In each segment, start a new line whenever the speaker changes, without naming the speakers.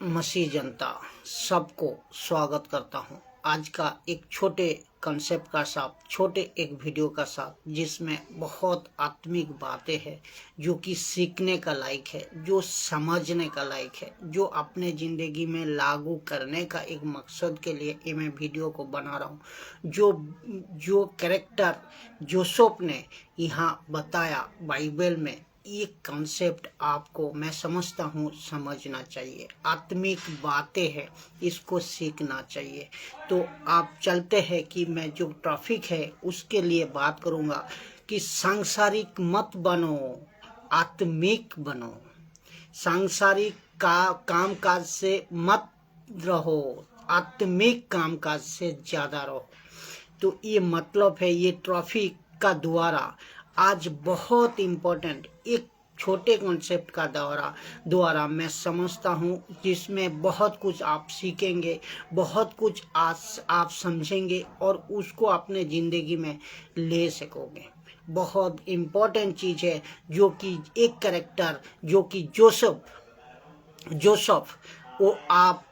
मसीह जनता सबको स्वागत करता हूं। आज का एक छोटे कंसेप्ट का साथ, छोटे एक वीडियो का साथ, जिसमें बहुत आत्मिक बातें हैं जो कि सीखने का लायक है, जो समझने का लायक है, जो अपने ज़िंदगी में लागू करने का एक मकसद के लिए ये मैं वीडियो को बना रहा हूँ। जो कैरेक्टर जोसेफ ने यहाँ बताया बाइबल में, ये कॉन्सेप्ट आपको मैं समझता हूँ समझना चाहिए। आत्मिक बातें हैं, इसको सीखना चाहिए। तो आप चलते हैं कि मैं जो टॉपिक है उसके लिए बात करूँगा कि सांसारिक मत बनो, आत्मिक बनो। सांसारिक कामकाज से मत रहो, आत्मिक कामकाज से ज़्यादा रहो। तो ये मतलब है, ये टॉपिक का द्वारा आज बहुत इम्पोर्टेंट एक छोटे कॉन्सेप्ट का द्वारा मैं समझता हूँ, जिसमें बहुत कुछ आप सीखेंगे, बहुत कुछ आप समझेंगे और उसको अपने ज़िंदगी में ले सकोगे। बहुत इम्पोर्टेंट चीज़ है जो कि एक कैरेक्टर जो कि जोसेफ वो आप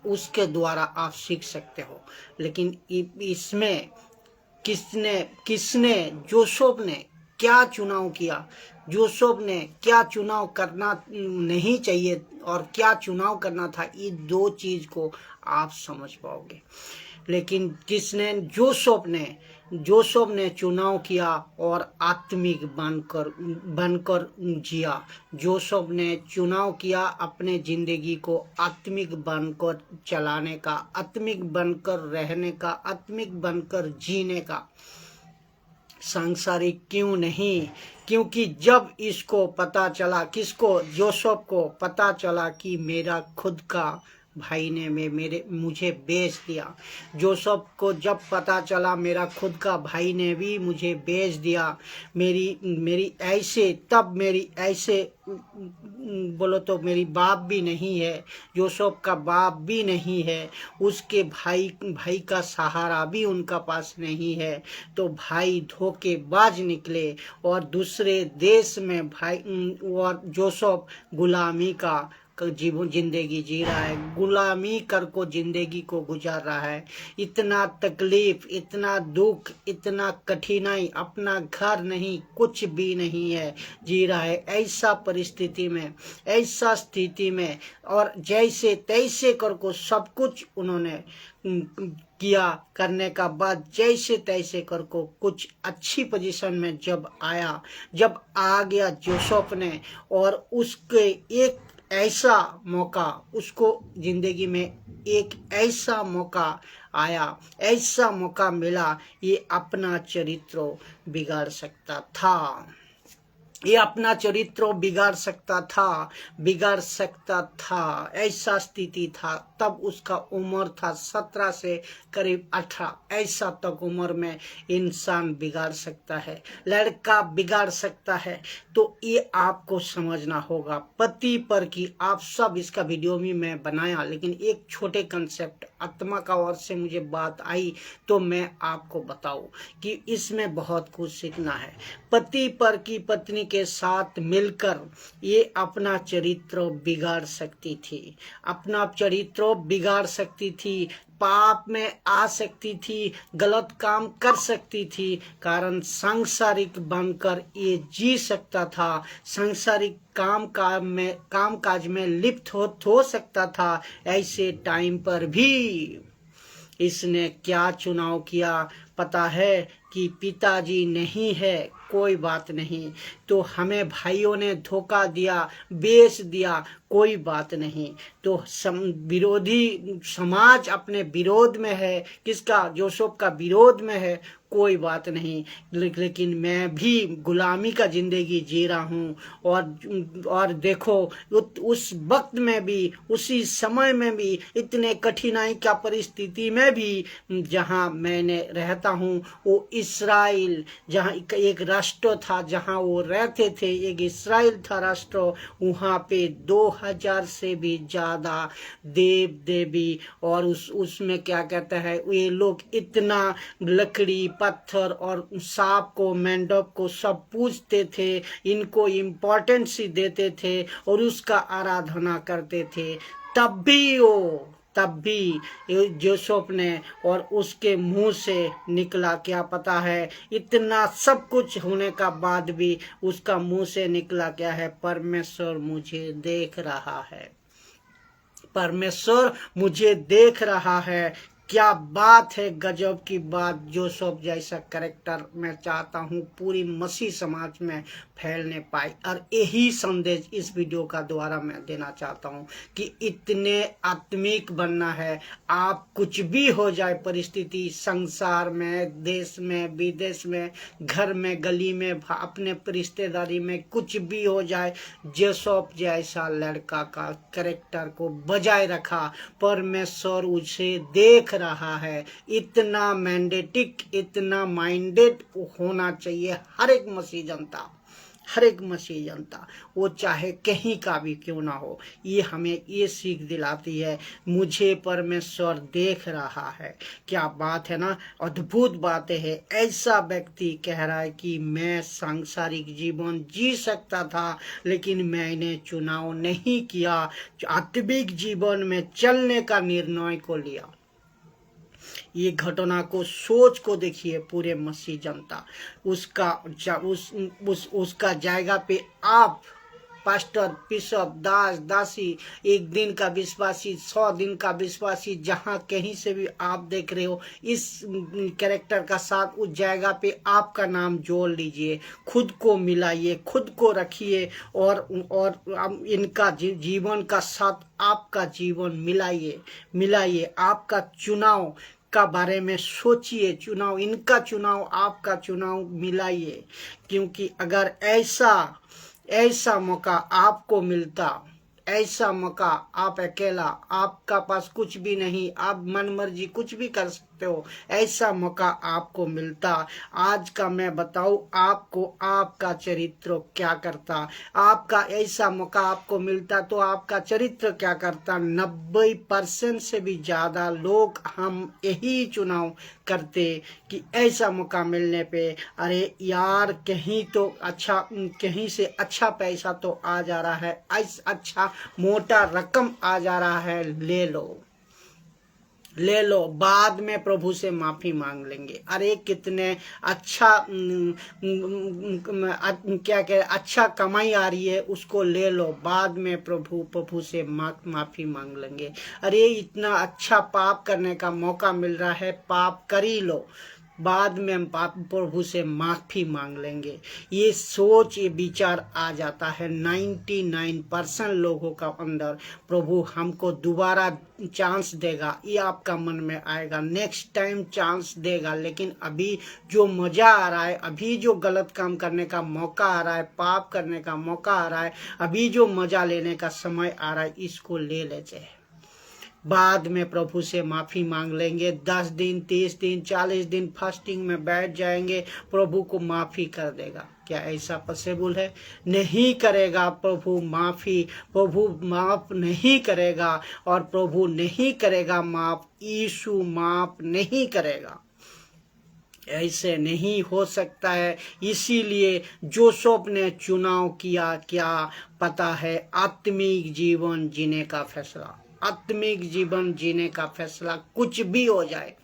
उसके द्वारा आप सीख सकते हो। लेकिन इसमें किसने जोसेफ ने क्या चुनाव किया, जोसेफ ने क्या चुनाव करना नहीं चाहिए और क्या चुनाव करना था, ये दो चीज़ को आप समझ पाओगे। लेकिन जोसेफ ने चुनाव किया और आत्मिक बनकर जिया। जोसेफ ने चुनाव किया अपने ज़िंदगी को आत्मिक बनकर चलाने का, आत्मिक बनकर रहने का, आत्मिक बनकर जीने का। सांसारिक क्यों नहीं? क्योंकि जब इसको पता चला, जोसेफ को पता चला कि मेरा खुद का भाई ने मुझे बेच दिया। जोसेफ को जब पता चला मेरा खुद का भाई ने भी मुझे बेच दिया, मेरी ऐसे बोलो तो मेरी बाप भी नहीं है, जोसेफ का बाप भी नहीं है, उसके भाई का सहारा भी उनका पास नहीं है। तो भाई धोखेबाज निकले और दूसरे देश में और जोसेफ गुलामी का जिंदगी जी रहा है, गुलामी कर को जिंदगी को गुजार रहा है। इतना तकलीफ, इतना दुख, इतना कठिनाई, अपना घर नहीं, कुछ भी नहीं है, जी रहा है। ऐसा परिस्थिति में, ऐसा स्थिति में, और जैसे तैसे कर को सब कुछ उन्होंने किया, करने का बाद जैसे तैसे कर को कुछ अच्छी पोजीशन में जब आ गया जोसेफ ने, और उसके एक ऐसा मौका, उसको जिंदगी में एक ऐसा मौका आया, ऐसा मौका मिला, ये अपना चरित्र बिगाड़ सकता था, ये अपना चरित्र बिगाड़ सकता था। ऐसा स्थिति था। तब उसका उम्र था 17 से करीब 18, ऐसा तक उम्र में इंसान बिगाड़ सकता है, लड़का बिगाड़ सकता है। तो ये आपको समझना होगा। पति पर की आप सब, इसका वीडियो भी मैं बनाया, लेकिन एक छोटे कंसेप्ट आत्मा का ओर से मुझे बात आई तो मैं आपको बताऊं कि इसमें बहुत कुछ सीखना है। पति पर की पत्नी के साथ मिलकर ये अपना चरित्र बिगाड़ सकती थी, अपना चरित्र बिगाड़ सकती थी, पाप में आ सकती थी, गलत काम कर सकती थी, कारण सांसारिक बनकर ये जी सकता था, सांसारिक कामकाज में लिप्त हो सकता था। ऐसे टाइम पर भी इसने क्या चुनाव किया पता है कि पिताजी नहीं है, कोई बात नहीं, तो हमें भाइयों ने धोखा दिया, बेच दिया, कोई बात नहीं, तो विरोधी समाज अपने विरोध में है, किसका? जोसेफ का विरोध में है, कोई बात नहीं, लेकिन मैं भी गुलामी का जिंदगी जी रहा हूँ। और देखो, उस वक्त में भी, उसी समय में भी, इतने कठिनाई का परिस्थिति में भी जहाँ मैंने रहता हूँ, वो इस्राइल, जहाँ एक राष्ट्र था जहाँ वो रहते थे, एक इस्राइल था राष्ट्र, वहाँ पे 2000 से भी ज़्यादा देव देवी, और उसमें क्या कहता है, ये लोग इतना लकड़ी, पत्थर और सांप को, मेंढक को सब पूजते थे, इनको इम्पोर्टेंस देते थे और उसका आराधना करते थे। तब भी जोसेफ ने और उसके मुंह से निकला, क्या पता है, इतना सब कुछ होने का बाद भी उसका मुंह से निकला क्या है, परमेश्वर मुझे देख रहा है, परमेश्वर मुझे देख रहा है। क्या बात है, गजब की बात। जोसेफ जैसा कैरेक्टर मैं चाहता हूँ पूरी मसीह समाज में फैलने पाए, और यही संदेश इस वीडियो का द्वारा मैं देना चाहता हूँ कि इतने आत्मिक बनना है। आप कुछ भी हो जाए परिस्थिति, संसार में, देश में, विदेश में, घर में, गली में, अपने रिश्तेदारी में, कुछ भी हो जाए, जोसेफ जैसा लड़का का कैरेक्टर को बजाय रखा। परमेश्वर उसे देख रहा है। इतना मैंडेटिक, इतना माइंडेड होना चाहिए हर एक मसीह जनता, हर एक मसीह जनता, वो चाहे कहीं का भी क्यों ना हो। ये हमें ये सीख दिलाती है, मुझे परमेश्वर देख रहा है। क्या बात है ना, अद्भुत बातें है। ऐसा व्यक्ति कह रहा है कि मैं सांसारिक जीवन जी सकता था, लेकिन मैंने चुनाव नहीं किया, आत्मिक जीवन में चलने का निर्णय को लिया। ये घटना को, सोच को देखिए पूरे मसीह जनता, उसका जायगा पे आप पास्टर, बिशप, दास, दासी, एक दिन का विश्वासी, 100 दिन का विश्वासी, जहां कहीं से भी आप देख रहे हो, इस कैरेक्टर का साथ उस जगह पे आपका नाम जोड़ लीजिए, खुद को मिलाइए, खुद को रखिए, और इनका जीवन का साथ आपका जीवन मिलाइए। आपका चुनाव का बारे में सोचिए, चुनाव, इनका चुनाव, आपका चुनाव मिलाइए। क्योंकि अगर ऐसा मौका आपको मिलता, ऐसा मौका, आप अकेला, आपका पास कुछ भी नहीं, आप मन मर्जी कुछ भी कर सकते हो, ऐसा मौका आपको मिलता, आज का मैं बताऊं आपको, आपका चरित्र क्या करता। आपका ऐसा मौका आपको मिलता तो आपका चरित्र क्या करता। 90% से भी ज्यादा लोग हम यही चुनाव करते कि ऐसा मौका मिलने पे, अरे यार कहीं तो अच्छा, कहीं से अच्छा पैसा तो आ जा रहा है, अच्छा मोटा रकम आ जा रहा है, ले लो, बाद में प्रभु से माफी मांग लेंगे। अरे कितने अच्छा क्या कह, अच्छा कमाई आ रही है, उसको ले लो, बाद में प्रभु से माफी मांग लेंगे। अरे इतना अच्छा पाप करने का मौका मिल रहा है, पाप कर ही लो, बाद में हम प्रभु से माफी मांग लेंगे। ये सोच, ये विचार आ जाता है 99% लोगों का अंदर। प्रभु हमको दोबारा चांस देगा, ये आपका मन में आएगा, नेक्स्ट टाइम चांस देगा। लेकिन अभी जो मजा आ रहा है, अभी जो गलत काम करने का मौका आ रहा है, पाप करने का मौका आ रहा है, अभी जो मजा लेने का समय आ रहा है, इसको ले लेते हैं। बाद में प्रभु से माफी मांग लेंगे, 10 दिन, 30 दिन, 40 दिन फास्टिंग में बैठ जाएंगे, प्रभु को माफी कर देगा। क्या ऐसा पॉसिबल है? नहीं करेगा प्रभु माफी, प्रभु माफ नहीं करेगा, और प्रभु नहीं करेगा माफ, यीशु माफ नहीं करेगा। ऐसे नहीं हो सकता है। इसीलिए जोसेफ ने चुनाव किया, क्या पता है, आत्मिक जीवन जीने का फैसला, आत्मिक जीवन जीने का फैसला, कुछ भी हो जाए,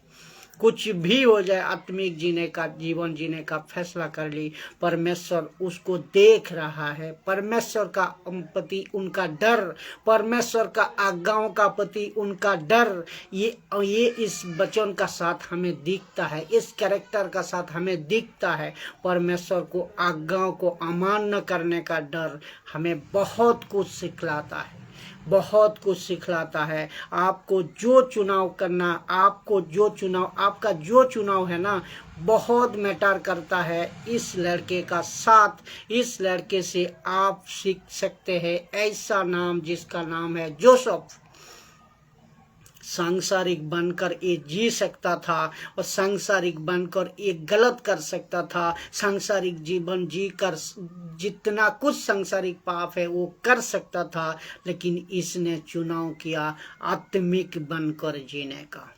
कुछ भी हो जाए, आत्मिक जीवन जीने का फैसला कर ली। परमेश्वर उसको देख रहा है, परमेश्वर का प्रति उनका डर, परमेश्वर का आज्ञाओं का प्रति उनका डर, ये इस वचन का साथ हमें दिखता है, इस कैरेक्टर का साथ हमें दिखता है। परमेश्वर को आज्ञाओं को अमान्य करने का डर हमें बहुत कुछ सिखलाता है, बहुत कुछ सिखलाता है। आपको जो चुनाव करना, आपका जो चुनाव है ना, बहुत मैटर करता है। इस लड़के का साथ, इस लड़के से आप सीख सकते हैं ऐसा नाम, जिसका नाम है जोसेफ। सांसारिक बनकर ये जी सकता था, और सांसारिक बनकर ये गलत कर सकता था। सांसारिक जीवन जीकर जितना कुछ सांसारिक पाप है वो कर सकता था, लेकिन इसने चुनाव किया आत्मिक बनकर जीने का।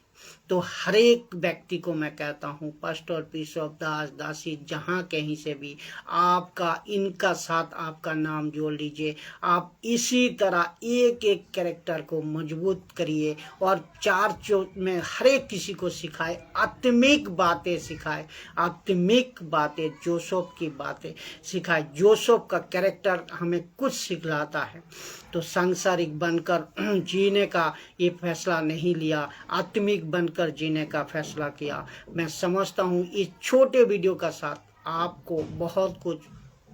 तो हर एक व्यक्ति को मैं कहता हूँ, पास्टर, बिशप, दास, दासी, जहाँ कहीं से भी आपका इनका साथ आपका नाम जोड़ लीजिए। आप इसी तरह एक एक कैरेक्टर को मजबूत करिए और में हर एक किसी को सिखाए, आत्मिक बातें सिखाए, आत्मिक बातें, जोसेफ की बातें सिखाए। जोसेफ का कैरेक्टर हमें कुछ सिखलाता है। तो सांसारिक बनकर जीने का ये फैसला नहीं लिया, आत्मिक बनकर जीने का फैसला किया। मैं समझता हूँ इस छोटे वीडियो का साथ आपको बहुत कुछ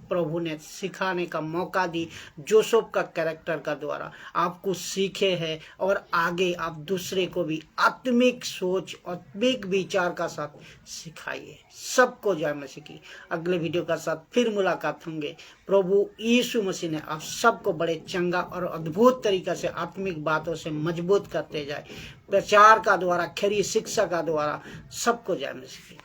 प्रभु ने सिखाने का मौका दी। जोसेफ का कैरेक्टर का द्वारा आप कुछ सीखे हैं और आगे आप दूसरे को भी आत्मिक सोच, आत्मिक विचार का साथ सिखाइए। सबको जय मसीह की। अगले वीडियो का साथ फिर मुलाकात होंगे। प्रभु यीशु मसीह ने आप सबको बड़े चंगा और अद्भुत तरीका से आत्मिक बातों से मजबूत करते जाए, प्रचार का द्वारा, खरी शिक्षा का द्वारा। सबको जय मसीह की।